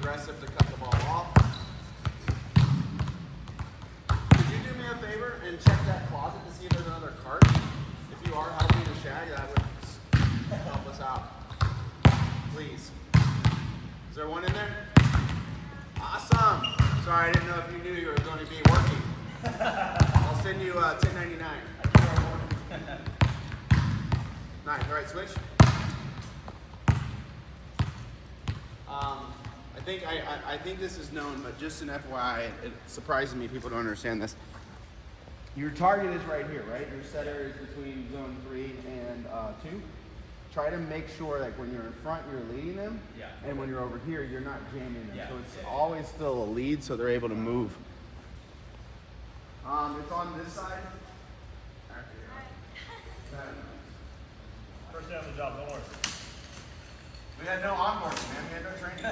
aggressive to cut the ball off. Could you do me a favor and check that closet to see if there's another cart? If you are helping the shag, that would help us out. Please. Is there one in there? Awesome. Sorry, I didn't know if you knew you were going to be working. I'll send you $10.99. Nice. All right, switch. I think this is known, but just an FYI, it surprises me people don't understand this. Your target is right here, right? Your setter is between zone 3 and 2. Try to make sure, like when you're in front, you're leading them, and when you're over here, you're not jamming them. So it's always still a lead, so they're able to move. It's on this side. First day on the job, don't worry. We had no onboarding, man. We had no training.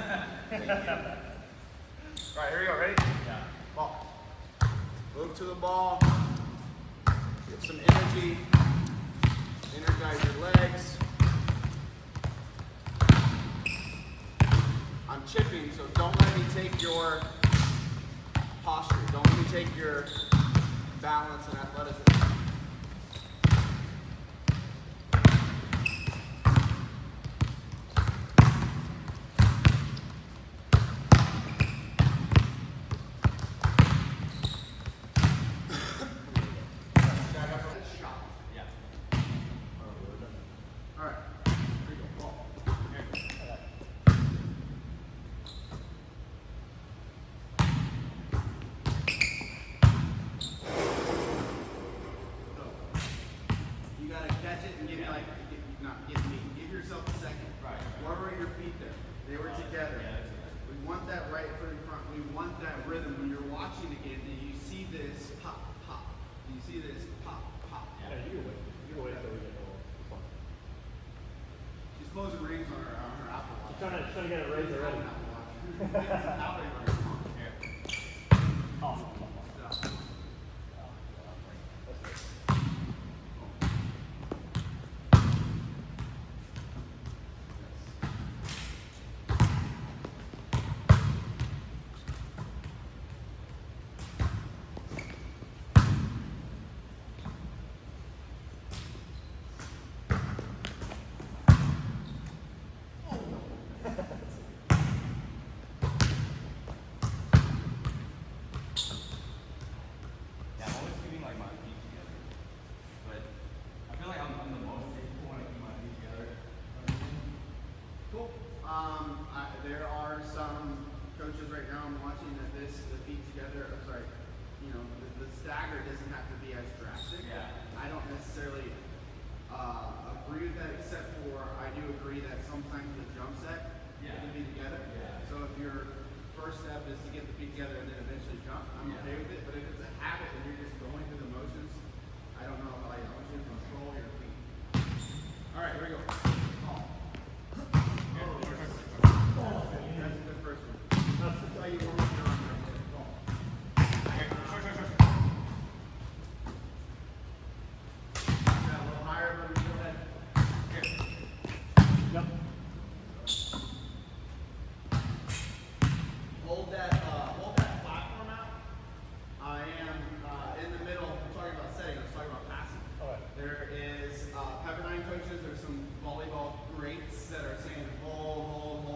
Thank you. All right, here we go. Ready? Yeah. Ball. Move to the ball. Get some energy. Energize your legs. I'm chipping, so don't let me take your posture. Don't let me take your balance and athleticism. Give yourself a second. Right. Lower your feet there. They were together. We want that right foot in front. We want that rhythm. When you're watching again, you see this pop, pop. You see this pop, pop. Yeah, you can wait. You can wait until we get a little. She's closing rings on her Apple Watch. Trying to get it raised already. Oh. There are some coaches right now I'm watching that the feet together, the stagger doesn't have to be as drastic. Yeah. I don't necessarily agree with that, except for I do agree that sometimes the jump set can be together. Yeah. So if your first step is to get the feet together and then eventually jump, I'm okay with it. But if it's a habit and you're just going through the motions, I don't know how I want you to control your feet. All right, here we go. That's the first one. That's how you warm up your arm. A little higher, but go ahead. Here. Yep. Hold that platform out. I am in the middle. I'm talking about setting. I'm talking about passing. All right. There is Pepperdine coaches. There's some volleyball greats that are saying hold.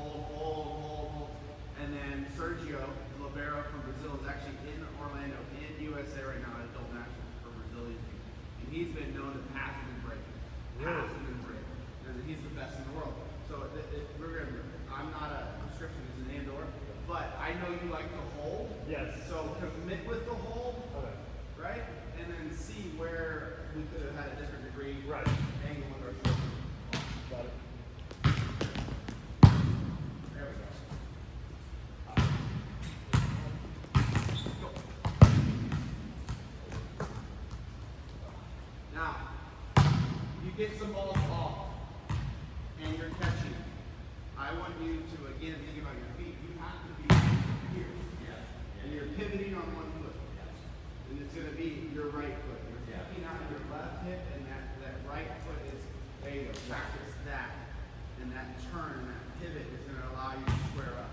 And then Sergio Libero from Brazil is actually in Orlando, in USA right now at adult nationals for Brazilian team. And he's been known to pass and break. Pass and break. And he's the best in the world. So I'm not a prescription as an and/or, but I know you like to hold. Yes. So commit with the hold. Okay. Right? And then see where we could have had a different degree angle with our shoulder. Got it. There we go. Now, you get some balls off and you're catching. I want you to again think about your feet. You have to be here. And you're pivoting on one foot. And it's going to be your right foot. You're kicking out your left hip, and that right foot is a practice that. And that turn, that pivot is going to allow you to square up.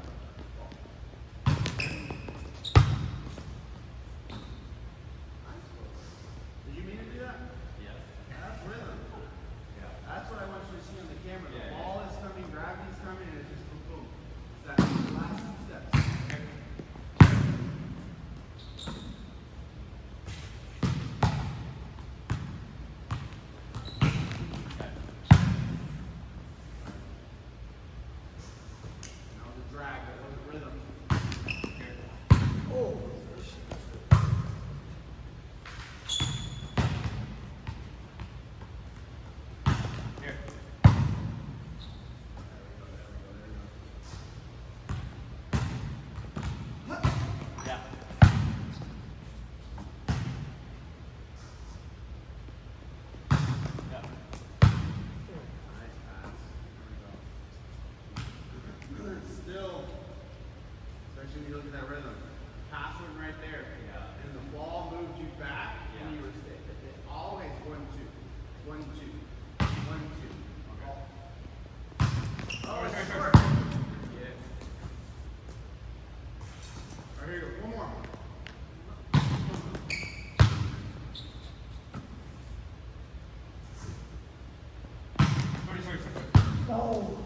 No.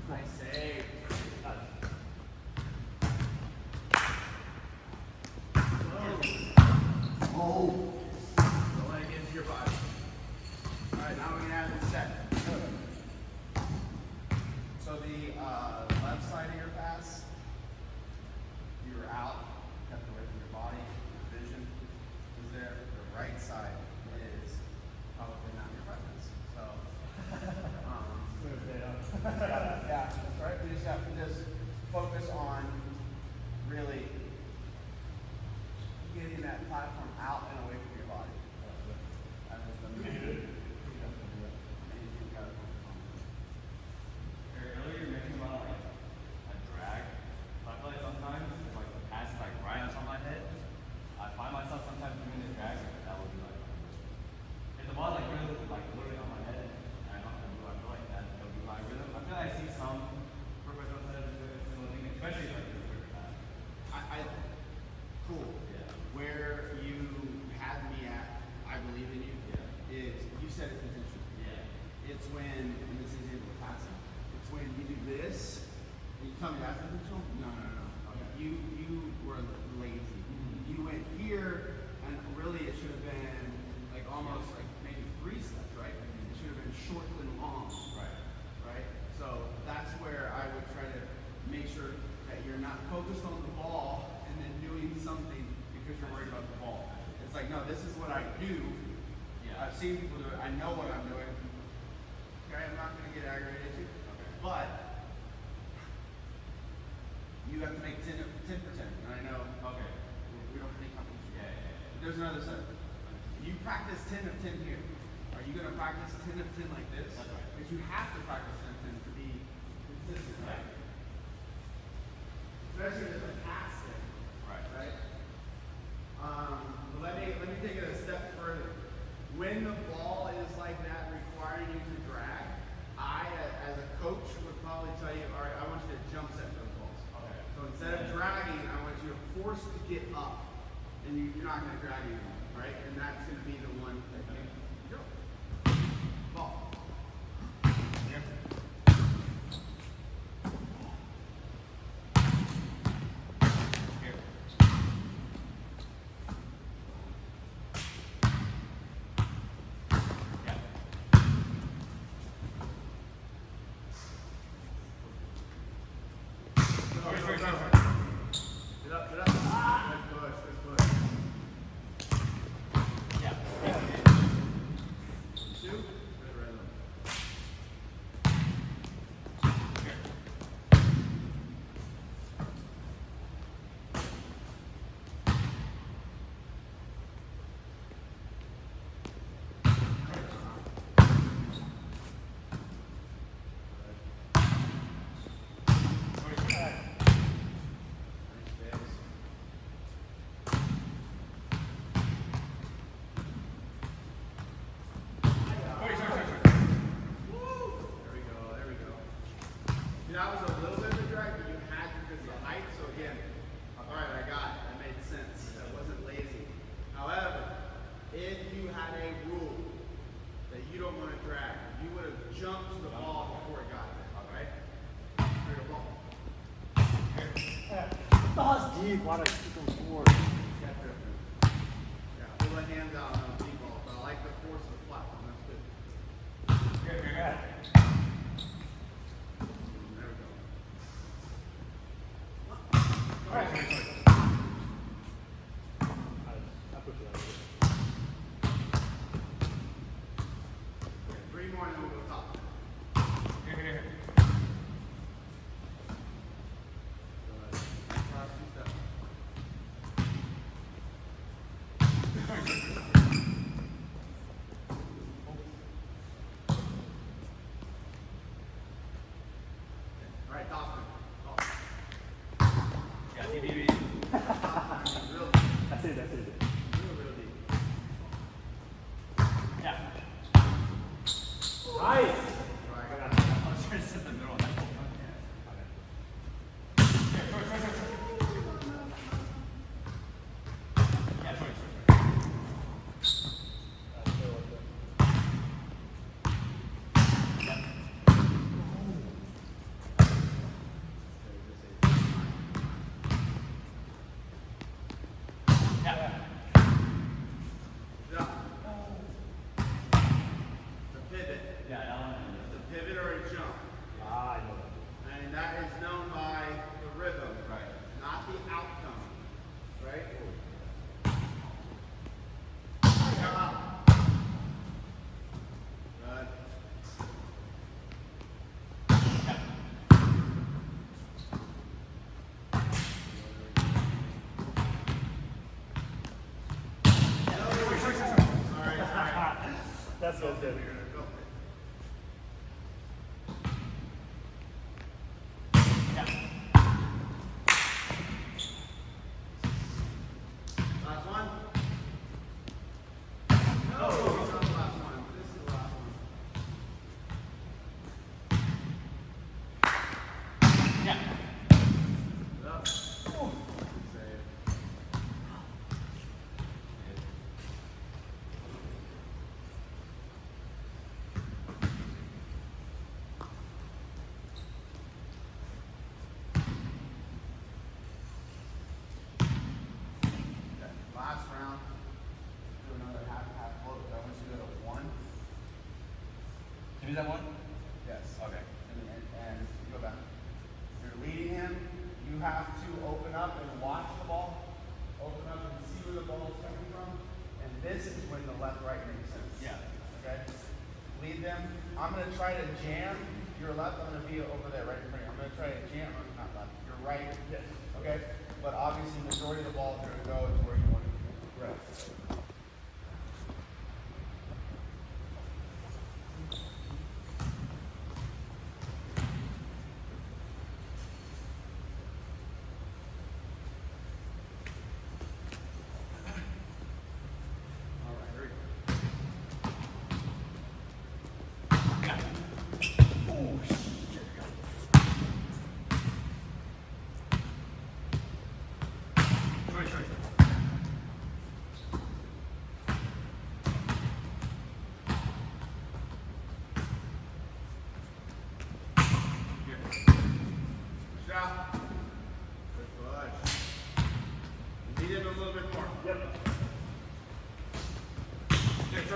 Nice save. Oh. Don't let it get into your body. All right, now we're gonna add the set. So the left side of your pass, you were out, kept away from your body, your vision is there. The right side is probably not your preference. So, yeah, that's right. We just have to just focus on really getting that platform out and away from your body. That is the main thing you gotta focus on. Earlier you mentioned about like a drag. I feel like sometimes if like the pass is like right on top of my head, I find myself sometimes doing the drag that would be like if the ball like literally on my head and I don't know, I feel like that would be my rhythm. I feel like I see some professional players doing a similar thing, especially like the quick pass. Cool. Yeah. Where you had me at, I believe in you, is you set it intentional. Yeah. It's when, and this is in the passing, it's when you do this, and you tell me that's intentional? No. Okay. You were lazy. You went here, and really it should have been like almost like maybe 3 steps, right? It should have been short and long. Right? So that's where I would try to make sure that you're not focused on the ball and then doing something because you're worried about the ball. It's like, no, this is what I do. Yeah. I've seen people do it. I know what I'm doing. Okay, I'm not going to get aggravated at you. Okay. But you have to make 10 for 10. And I know Okay. we don't have any competition. Yeah. There's another set. You practice 10 of 10 here. Are you going to practice 10 of 10 like this? That's right. Because you have to practice 10 of 10 to be consistent, right? Especially with the pass thing, right? Let me take it a step further. When the ball is like that, requiring you to drag, I, as a coach, would probably tell you, all right, I want you to jump set those balls. Okay. So instead of dragging, I want you to force to get up, and you're not going to drag anymore, right? And that's going to be the one that you go. Ball. Get up. Good push. Yeah. 2. Good rhythm. There we go. That was a little bit of a drag, but you had to because of the height. So again, all right, I got it. That made sense. That wasn't lazy. However, if you had a rule that you don't want to drag, you would have jumped to the ball before it got there. All right? Clear the ball. Ball's deep. Why do I keep them forward? Yeah, pull the hands out on the deep ball, but I like the force of the platform. That's good. Yeah. There we go. All right. I put you out. Okay, 3 more and then we'll go top. Here. Go ahead. Last 2 steps. last round, do another half float. I want you to go to 1. Give me that one. Yes. Okay. And you go back. You're leading him. You have to open up and watch the ball. Open up and see where the ball is coming from. And this is when the left-right makes sense. Yeah. Okay? Lead them. I'm going to try to jam your left. I'm going to be over there right in front of you. I'm going to try to jam, not left, your right. Yes. Okay? But obviously, the majority of the ball is going to go is where you want to rest.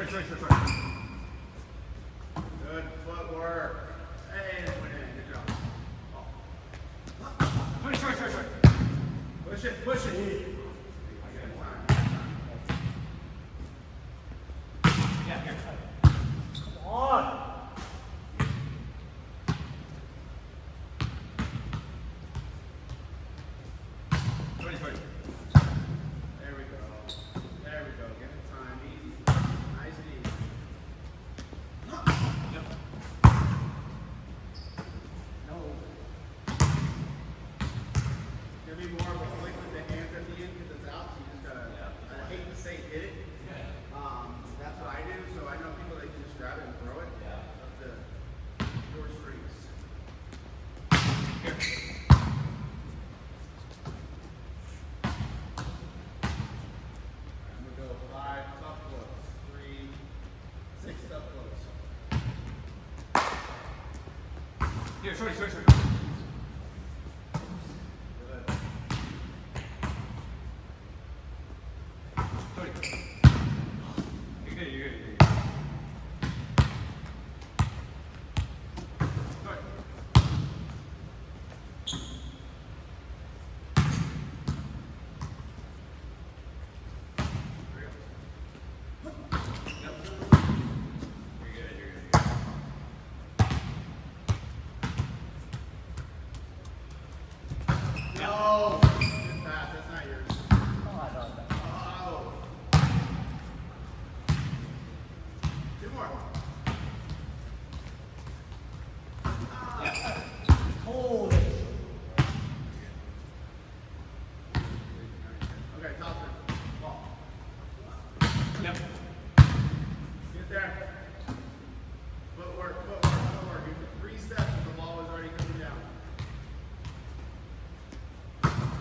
Sorry. Good footwork. Hey, that went in. Good job. Sorry. Push it. Yeah, here. Come on. Sorry. There we go. Get the time. Easy. Nice and easy. Yep. No. Give me more of a flick with the hands at the end because it's out. So you just gotta. Yeah. I hate to say hit it. Yeah. That's what I do. So I know people that can just grab it and throw it. Yeah. Up to your strengths. Here. I'm gonna go 5 tough looks, 3, 6 tough looks. Here, sorry. Good. Sorry. You're good. Sorry. No! Good pass, that's not yours. Oh! 2 more. Hold it. Okay, top three. Ball. Yep. Get there. Footwork. You took 3 steps and the ball was already coming down.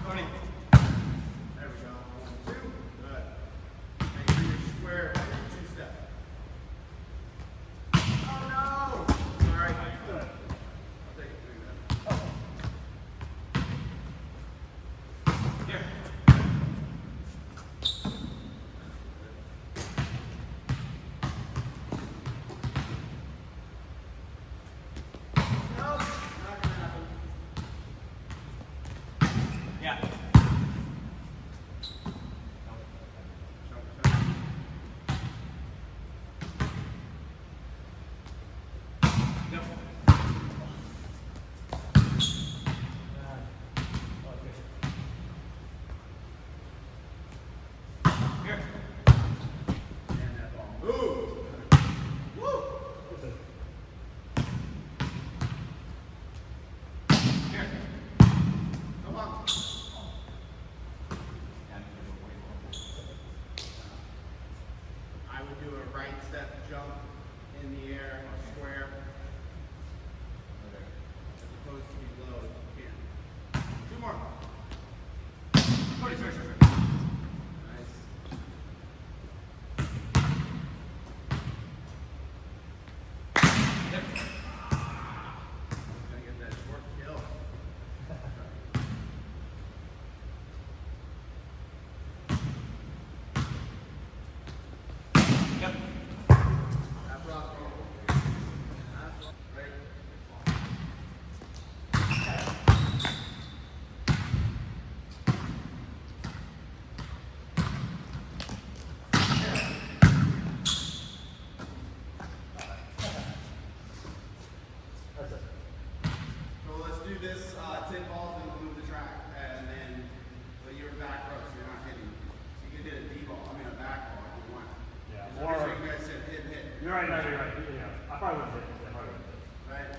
20. There we go. 1, 2. Good. Make sure you're square by your 2 step. Oh no! Alright, good. I'll take it through that. Here. Nope, not gonna happen. Yeah. Show. Yep. Here. And that ball moved. Woo! Here. Come on. I would do a right step jump in the air, square, as opposed to below if you can. 2 more. Sorry. Nice. Yep. Gonna get that short kill. I probably wouldn't hit it. I probably wouldn't hit it. Right?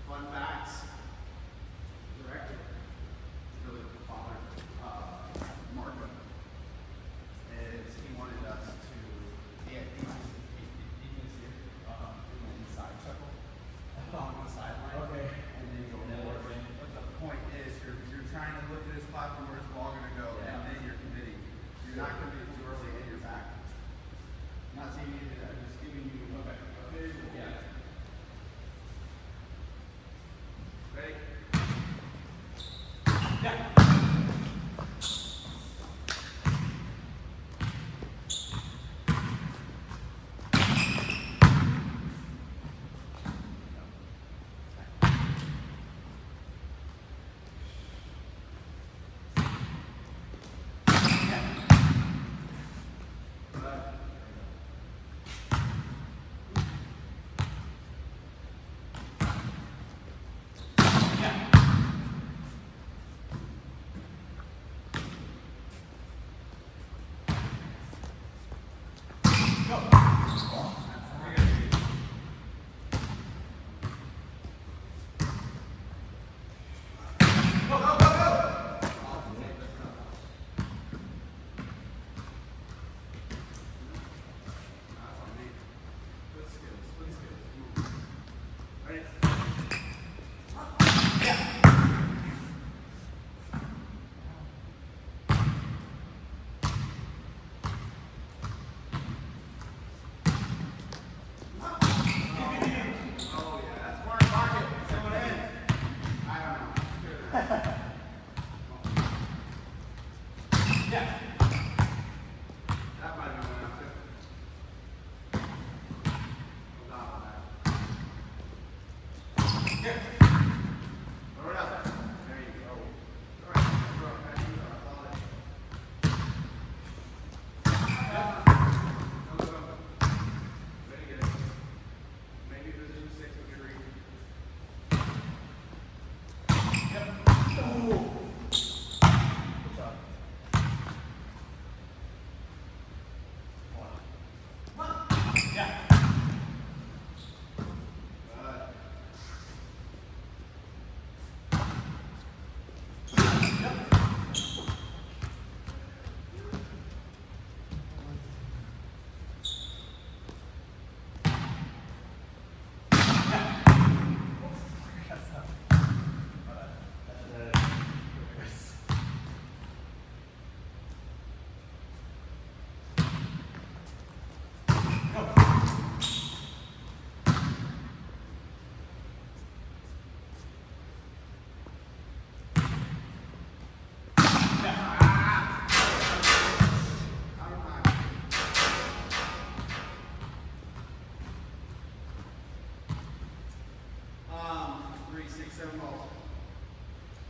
Fun facts. Director, really bothered Marco, is he wanted us to get defense here, inside chuckle on the sideline. Okay. And then go forward. But the point is, you're trying to look at his platform, where's the ball gonna go, and then you're committing. You're not committing too early and you're back. I'm not saying you do that, I'm just giving you a visual. Yeah. Ready?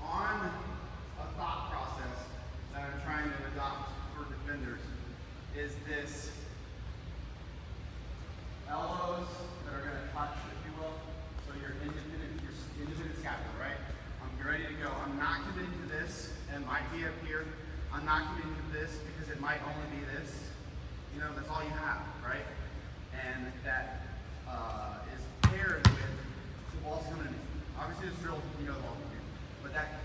On a thought process that I'm trying to adopt for defenders is this elbows that are going to touch, if you will. So your independent scapula, right? I'm ready to go. I'm not committing to this. It might be up here. I'm not committing to this because it might only be this. You know, that's all you have, right? And that is paired with the ball's coming in. Obviously, this drill, you know the ball coming in. But that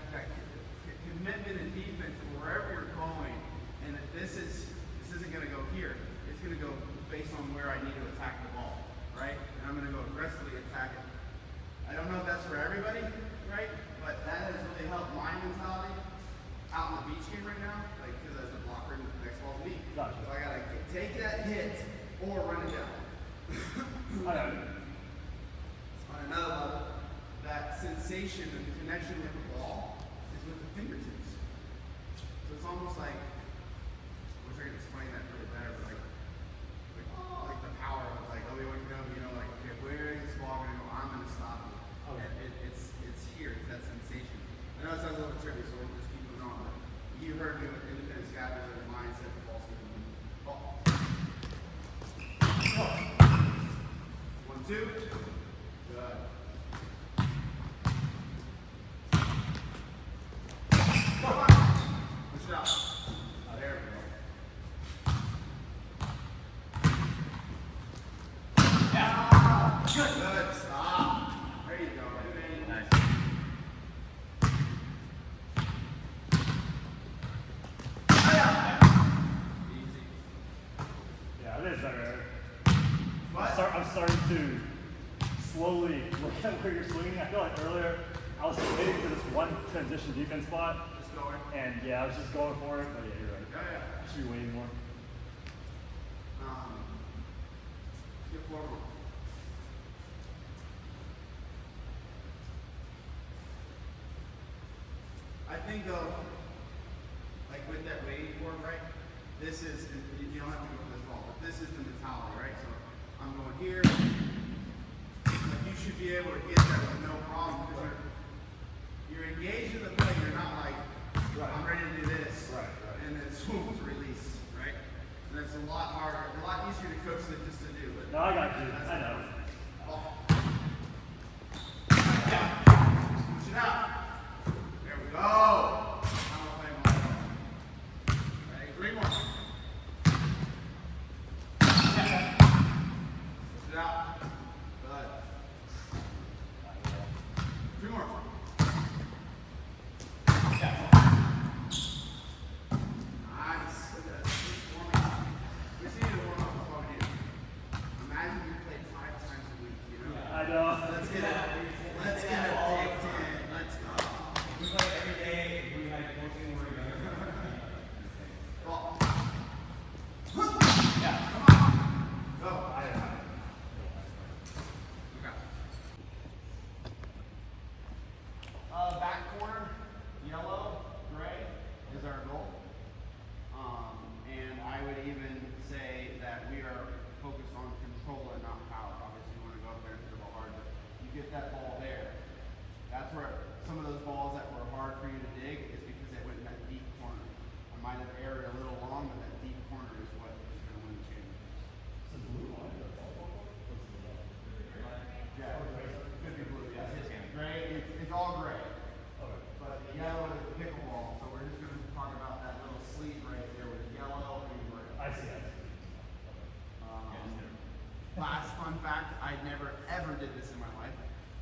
commitment and defense wherever you're going, and that this isn't going to go here. It's going to go based on where I need to attack the ball, right? And I'm going to go aggressively attack it. I don't know if that's for everybody, right? But that has really helped my mentality out in the beach game right now, like because as a blocker, the next ball's me. Gotcha. So I got to take that hit or run it down. I know. On another level, that sensation and the connection with the ball is with the fingertips. So it's almost like, which I Terry explained that really better, but like the power of like Obi-Wan Kenobi, you know, like okay, where is this ball gonna go? I'm gonna stop it. Okay. And it's here. It's that sensation. I know it sounds a little tricky, so we'll just keep moving on. But you heard me with independent scavengers and mindset of ball skipping. Ball. 1, 2. Good. Come on. Push it out. There we go. Good. Stop. There you go. Nice. Easy. Yeah, it is better. What? I'm starting to slowly look at where you're swinging. I feel like earlier I was waiting for this one transition defense spot, Just going. and yeah, I was just going for it. But yeah, you're right. Yeah. I should be waiting more. Get forward. I think though, like with that waiting form, right? This is, you don't have to go for this ball, but this is the mentality, right? So I'm going here. Like you should be able to get that with no problem because you're engaged in the play. You're not like, I'm ready to do this. Right. And then swoop release, right? And it's a lot harder, a lot easier to coach than just to do. But No, I got you. I know. Push it out. There we go. Now we're playing ball. Ready? 3 more. Push it out. Good. 2 more. Nice. Look at that. Warm up. We just need to warm up before we do. Imagine we played 5 times a week, you know? I know. Let's get it. Let's get it taped in. Let's go. We play every day. We like posting where we Ball. Yeah, come on. Go. Okay. Back corner, yellow, gray is our goal. And I would even say that we are focused on control and not power. Obviously, you want to go up there and hit the ball hard, but you get that ball there. That's where some of those balls that were hard for you to dig is because they went in that deep corner. I might have aired a little long, but that deep corner is what is going to win the championship. Yeah, could be blue. Yeah, it's gray. It's all gray. But the yellow is the pickleball, so we're just going to talk about that little sleeve right there with yellow and gray. I see. Last fun fact, I never ever did this in my life.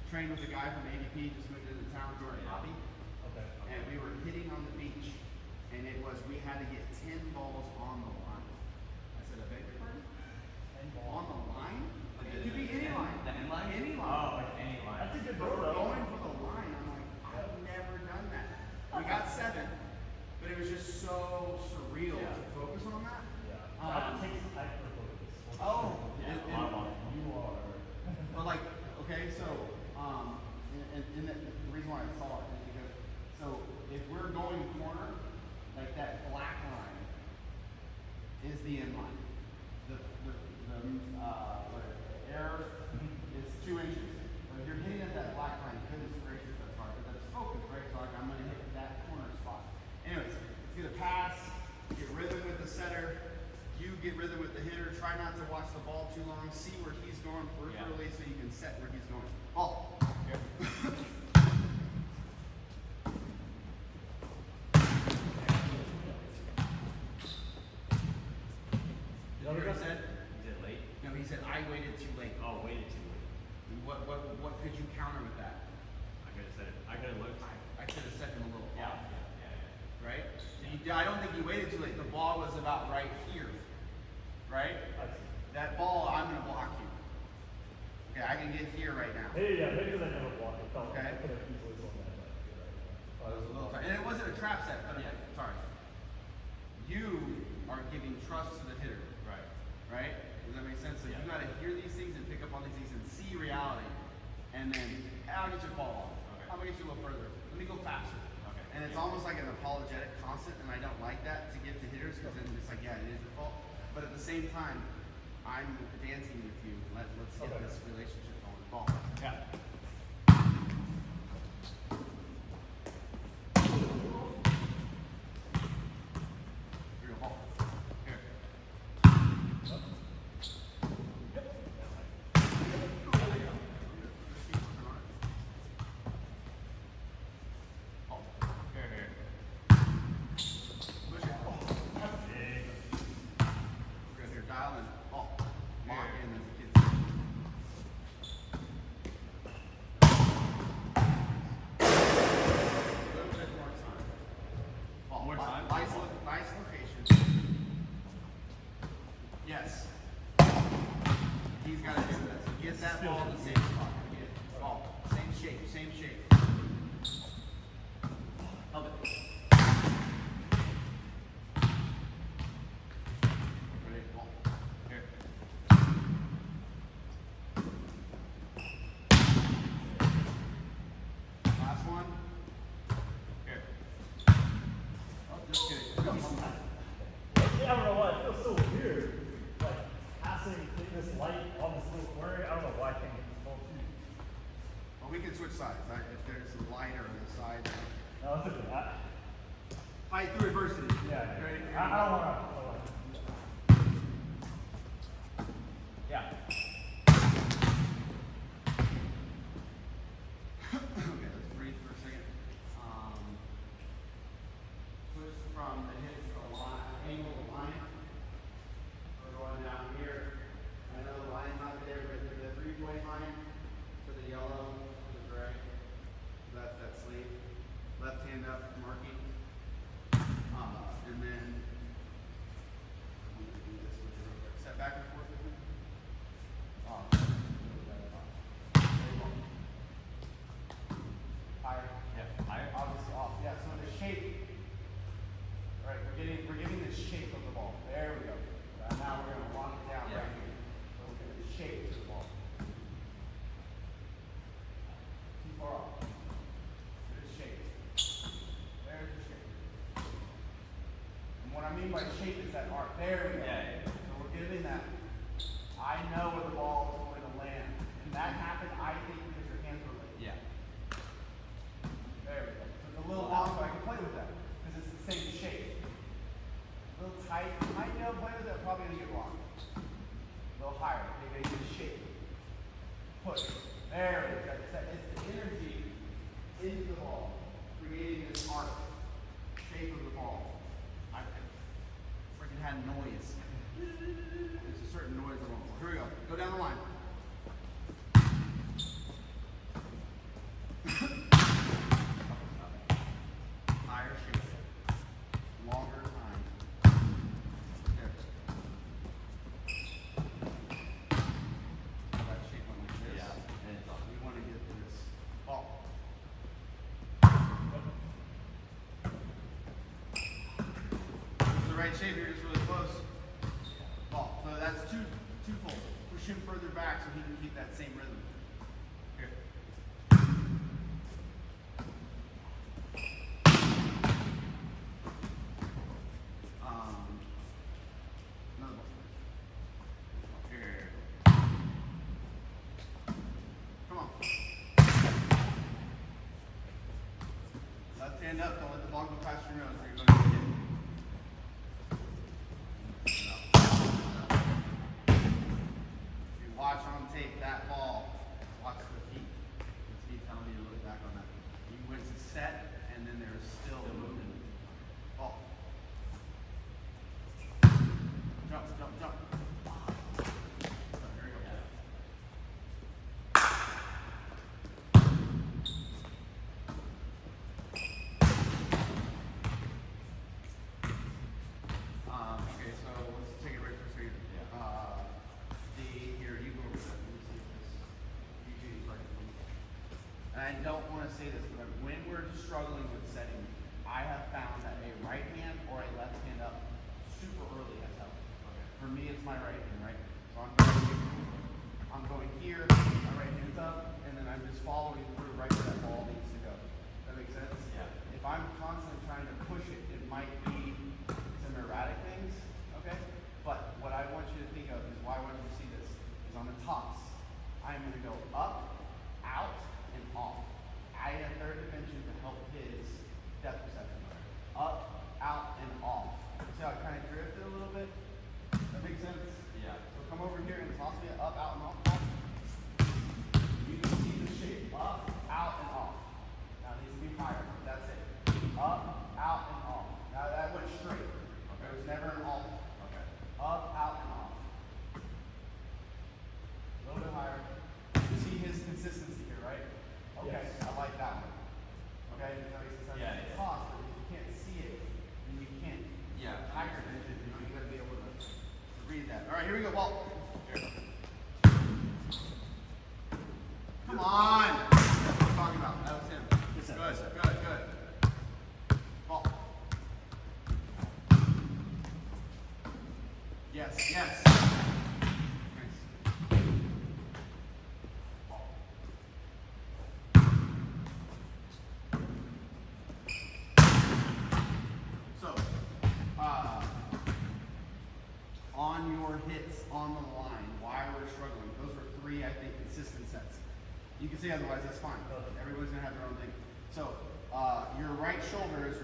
Trained with a guy from ADP, just moved into town, Jordan Hobby, Okay. and we were hitting on the beach, and it was, we had to get 10 balls on the line. I said, I beg your pardon? 10 balls? On the line? Like, it could be any line. The end line? Any line. Oh, like any line. That's a good But we're goal, though. going for the line. I'm like, I've never done that. We got 7, but it was just so surreal to focus on that. That takes hyper focus. Oh, Yeah, and- a lot of balls. You are. But like, okay, so, and the reason why I saw it is because, so if we're going corner, like that black line is the end line. The error is 2 inches. But if you're hitting at that black line, goodness gracious, that's hard. But that's focus, right? So like, I'm gonna hit that corner spot. Anyways, let's get a pass, get rhythm with the setter. You get rhythm with the hitter. Try not to watch the ball too long. See where he's going peripherally so you can set where he's going. Ball. Did you hear what he said? Is it late? No, he said I waited too late. Oh, waited too late. What could you counter with that? I could have said it. I could have looked. I could have set him a little Yeah. off, right? I don't think you waited too late. The ball was about right here, right? I see. That ball, I'm gonna block you. Okay, I can get here right now. Maybe because I never blocked it. Felt like Okay. I could have easily blown that. But you're right. It was a little tight. And it wasn't a trap set, but yeah, sorry. You are giving trust to the hitter, Right. right? Does that make sense? So you gotta hear these things and pick up on these things and see reality. And then, I'll get your ball off. Okay. I'm gonna get you a little further. Let me go faster. Okay. And it's almost like an apologetic constant, and I don't like that to give to hitters because then it's like, yeah, it is your fault. But at the same time, I'm dancing with you. Let's get this relationship going. Ball. Yeah. Here you go, ball. Here. Here. Push it. Good here. Dial in. Ball. Lock in as the kids say. A little bit more time. Ball. More time? Nice location. Yes. He's got to do that. So get that ball in the same spot. Get ball. Same shape. Same shape. Help it. Ready? Ball. Here. Last one. Here. Oh, just kidding. Yeah, I don't know why. It feels so weird. Like passing this light on this little corner. I don't know why I can't get this ball too. Well, we can switch sides. If there's a lighter on the side. No, let's look at that. Fight through adversity. Yeah. Ready? I don't want to. Yeah. Okay, let's breathe for a second. Switch from the hips to a line, angle to line. We're going down here. I know the line's not there, but the 3-point line for the yellow, for the gray. So that's that sleeve. Left hand up, marking. And then I'm gonna do this with you real quick. Step back and forth with me. Higher. Yeah. Higher. Obviously off. Yeah, so the shape. Right, we're getting the shape of the ball. There we go. Now we're gonna lock it down Yeah. right here. So we're gonna shape to the ball. Too far off. Good shape. There's the shape. And what I mean by shape is that arc. There we go. Yeah. So we're giving that. I know where the ball is going to land. And that happened, I think, because your hands were laid. Yeah. There we go. So it's a little long, but I can play with that because it's the same shape. A little tight. I know play with that, probably gonna get wrong. A little higher. Maybe a shape. Push. There it is. It's the energy into the ball, creating this arc shape of the ball. I freaking had noise. There's a certain noise I want. Here we go. Go down the line. Higher shape. Longer time. There. That shape on like this. Yeah. And it's We want to get this ball. This is the right shape. You're just really close. Ball. So that's twofold. Push him further back so he can keep that same rhythm. Here. Another ball. Here. Come on. Left hand up. Don't let the ball go past your nose or you're going to get hit. If you watch on tape that ball, watch the feet. It's me telling you to look back on that. He went to set, and then there's still movement. Ball. Jump, jump, jump. So, here we go. Okay, so let's take it right for a second. Yeah. Here, you go over there. Let me see if this. You do these right. And I don't want to say this, but when we're struggling with setting, I have found that a right hand or a left hand up super early has helped. Okay. For me, it's my right hand, right? So I'm going here, my right hand's up, and then I'm just following through right where that ball needs to go. That make sense? Yeah. If I'm Up, out, and off. Now that went straight. Okay. There was never an off. Okay. Up, out, and off. A little bit higher. You see his consistency here, right? Okay, Yes. I like that one. Okay, does that make sense? Yeah, It's yeah. tossed, but if you can't see it, then you can't tiger vision. You know, you gotta be able to read that. All right, here we go, ball. Here. Come on. That's what I'm talking about. That was him. Yes, sir. Good, Yes, sir. good. Ball. Yes, yes. Nice. Ball. So, on your hits on the line, why we're struggling, those were 3, I think, consistent sets. You can say otherwise, that's fine. Everybody's gonna have their own thing. So, your right shoulder is,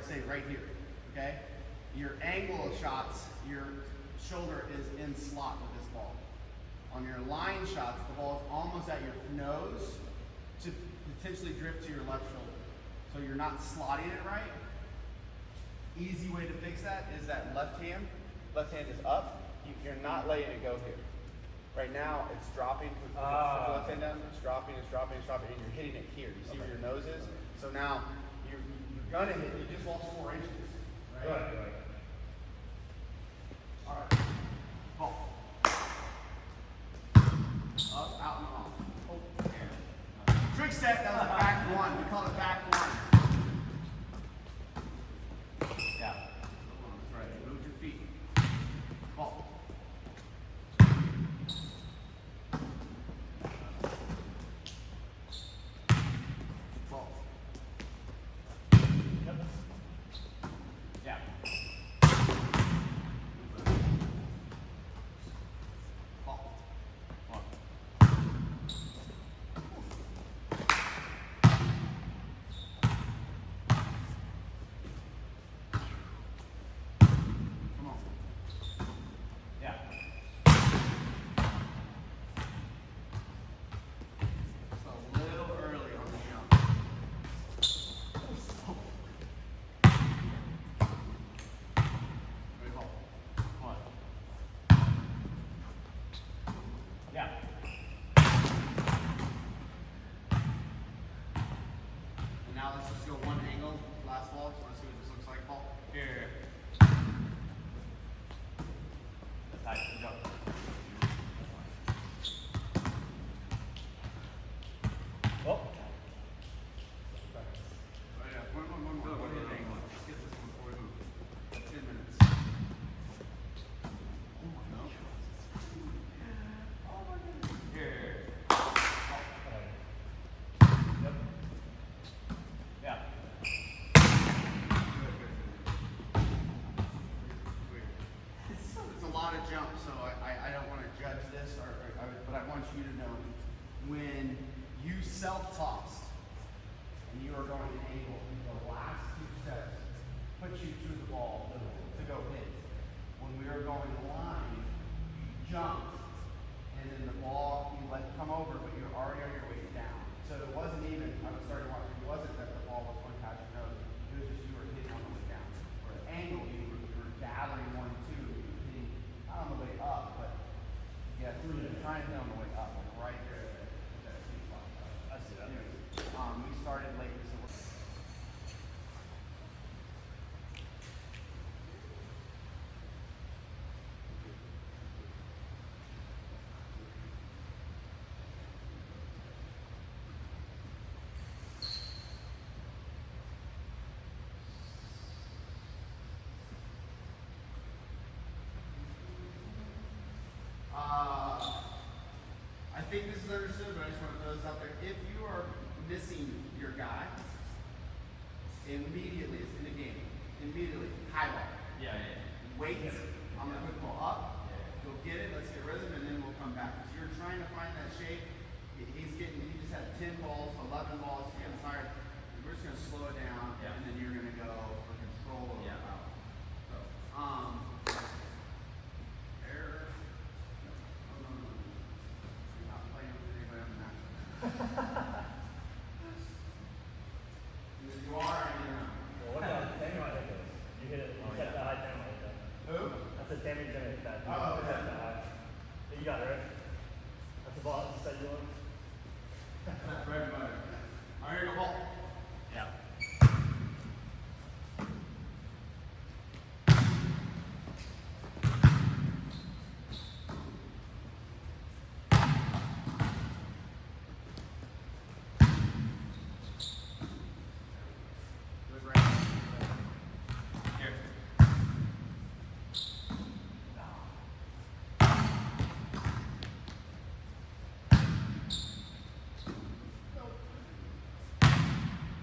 say right here, okay? Your angle of shots, your shoulder is in slot with this ball. On your line shots, the ball is almost at your nose to potentially drift to your left shoulder. So you're not slotting it right. Easy way to fix that is that left hand is up. You're not letting it go here. Right now, it's dropping. Put the left hand down. It's dropping, and you're hitting it here. You see where your nose is? So now you're gonna hit. You just lost 4 inches. Right. Right. All right. Ball. Up, out, and off. Oh. Trick set. That was back one. We call it back one. Yeah. That's right. Move your feet. Ball. Ball. Yep. Yeah. Ball. One. Come on. Yeah. Just a little early on the jump. Ready, ball. One. Yeah. And now let's just go one angle. Last ball. Just want to see what this looks like. Ball. Here. That's nice. Good job. Oh. Oh yeah. One more. Good, One good, hit good. angle. Let's get this one before we move. 10 minutes. No. Here. Yep. Yeah. It's a lot of jumps, so I don't want to judge this, but I want you to know when you self-tossed and you are going to angle, the last 2 steps put you to the ball to go hit. When we were going line, you jumped, and then the ball, you let it come over, but you're already on your way down. So it wasn't even, I was starting to watch, it wasn't that the ball was going past your nose, it was just you were hitting on the way down. Or at angle, you were gathering 1, 2, you were hitting, not on the way up, but yeah, you were trying to hit on the way up, like right there at that sweet spot. I see that. Anyways, we started late, so we're I think this is understood, but I just want to throw this out there. If you are missing your guy, immediately, it's in the game, immediately, high ball. Yeah. Wait on the quick ball up, go get it, let's get rhythm, and then we'll come back. Because you're trying to find that shape. He just had 10 balls, 11 balls, he's getting tired. We're just going to slow it down, and then you're going to go for control of the out. So, error. No. You're not playing with anybody on the match. You are, I mean, said Tammy's gonna hit that. Oh, okay. Yeah, you got it, right? That's the ball. That's the set you want. That's bread and butter. All right, here you go, ball. Yeah. Good right. Here.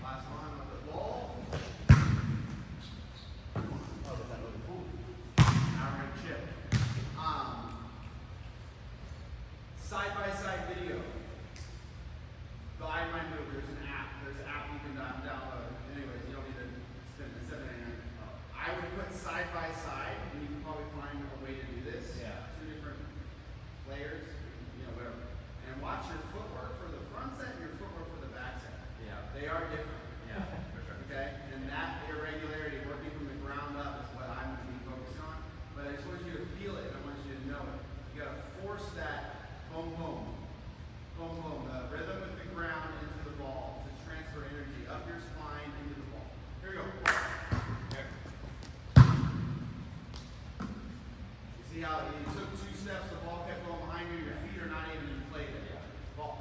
Last one with the ball. Oh, that's not really cool. Now we're gonna chip. Side-by-side video. Glide My Move. There's an app. There's an app you can download. Anyways, you don't need to spend the $7.99. I would put side by side, and you can probably find a way to do this. Yeah. 2 different layers, you know, whatever. And watch your footwork for the front set and your footwork for the back set. Yeah. They are different. Yeah, for sure. Okay? And that irregularity, working from the ground up, is what I'm going to be focused on. But I just want you to feel it, and I want you to know it. You got to force that boom, boom, boom, boom, the rhythm with the ground into the ball to transfer energy up your spine into the ball. Here we go. Here. You see how you took 2 steps, the ball kept going behind you, your feet are not even inflated. Ball.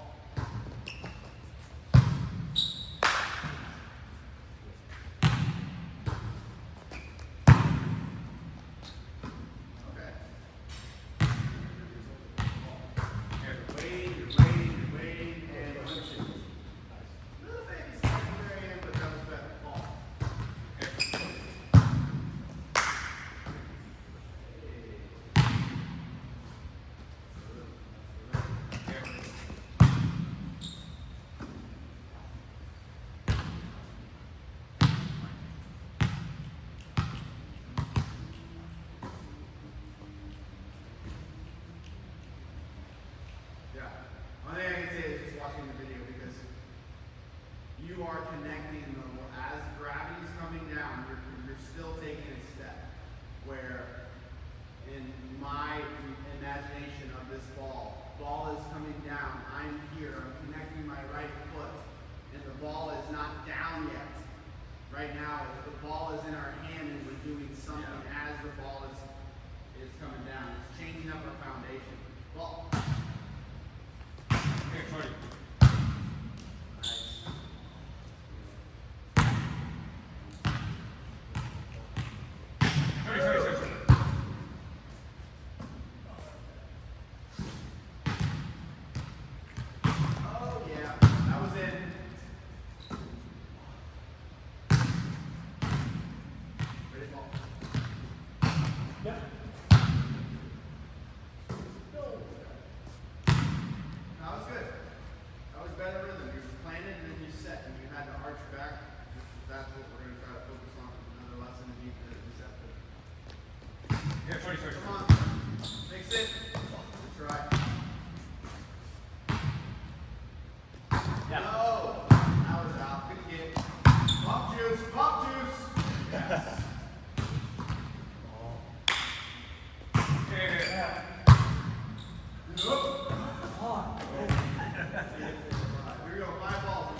Okay. Here. Wade, and punch it. Little baby step at the very end, but that was better. Ball. Here. Here. Yeah. One thing I can say is just watching the video because you are connecting as gravity's coming down, you're still taking a step. Where in my imagination of this ball is coming down, I'm here, I'm connecting my right foot, and the ball is not down yet. Right now, the ball is in our hand and we're doing something as the ball is coming down. It's changing up our foundation. Ball. Here, shorty. Nice. Shorty. Oh yeah, that was in. Ready, ball. Yep. That was good. That was better rhythm. You planted and then you set, and you had to arch back. That's what we're going to try to focus on. Another lesson in deep receptive. Here, shorty. Come on. Mix it. Good try. Yeah. No. That was out. Good get. Pop juice. Pop juice. Yes. Here. Nope. Here we go. 5 balls.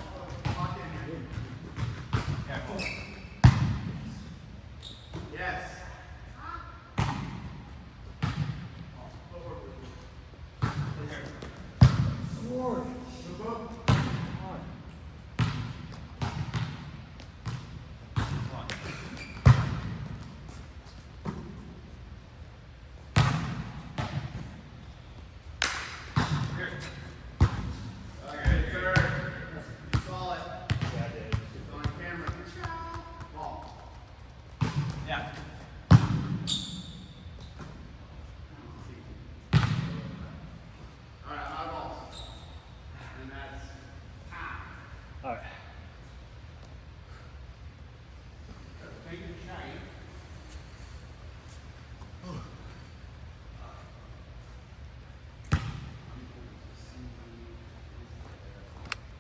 Lock in here. Careful. Yes. Lord. Boom, boom. Come on. Here. Okay, sir. You saw it. Yeah, I did. It's on camera. Ball. Yeah.